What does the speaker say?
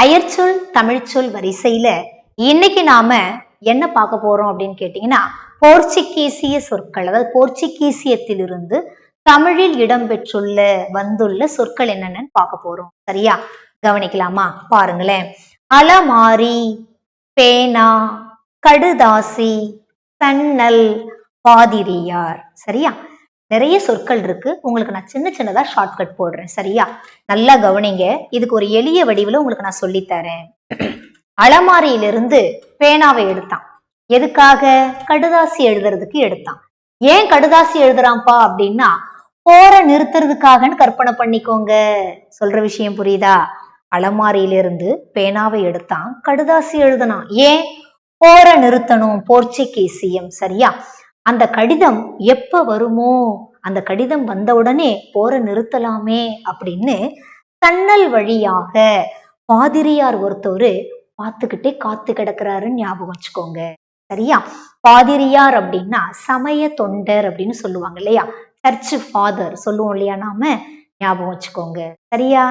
அயற்சொல் தமிழ்ச்சொல் வரிசையில இன்னைக்கு நாம என்ன பார்க்க போறோம் அப்படின்னு கேட்டீங்கன்னா, போர்ச்சுகீசிய சொற்கள், அதாவது போர்ச்சுகீசியத்திலிருந்து தமிழில் இடம்பெற்றுள்ள வந்துள்ள சொற்கள் என்னென்னு பார்க்க போறோம். சரியா? கவனிக்கலாமா? பாருங்களேன். அலமாரி, பேனா, கடுதாசி, சன்னல், பாதிரியார். சரியா? நிறைய சொற்கள் இருக்கு. உங்களுக்கு நான் சின்ன சின்னதா ஷார்ட்கட் போடுறேன். சரியா? நல்லா கவனிங்க. இதுக்கு ஒரு எளிய வடிவில் உங்களுக்கு நான் சொல்லித்தரேன். அலமாரியிலிருந்து பேனாவை எடுத்தான். எதுக்காக? கடுதாசி எழுதுறதுக்கு எடுத்தான். ஏன் கடுதாசி எழுதுறான்ப்பா அப்படின்னா, போற நிறுத்துறதுக்காகன்னு கற்பனை பண்ணிக்கோங்க. சொல்ற விஷயம் புரியுதா? அலமாரியிலிருந்து பேனாவை எடுத்தான், கடுதாசி எழுதுனான். ஏன்? போற நிறுத்தணும், போர்ச்சுகீசியம். சரியா? அந்த கடிதம் எப்ப வருமோ, அந்த கடிதம் வந்த உடனே போற நிறுத்தலாமே அப்படின்னு சன்னல் வழியாக பாதிரியார் ஒருத்தர் பார்த்துக்கிட்டே காத்து கிடக்குறாருன்னு ஞாபகம் வச்சுக்கோங்க. சரியா? பாதிரியார் அப்படின்னா சமய தொண்டர் அப்படின்னு சொல்லுவாங்க இல்லையா? சர்ச் ஃபாதர் சொல்லுவோம் இல்லையா நாம, ஞாபகம் வச்சுக்கோங்க. சரியா?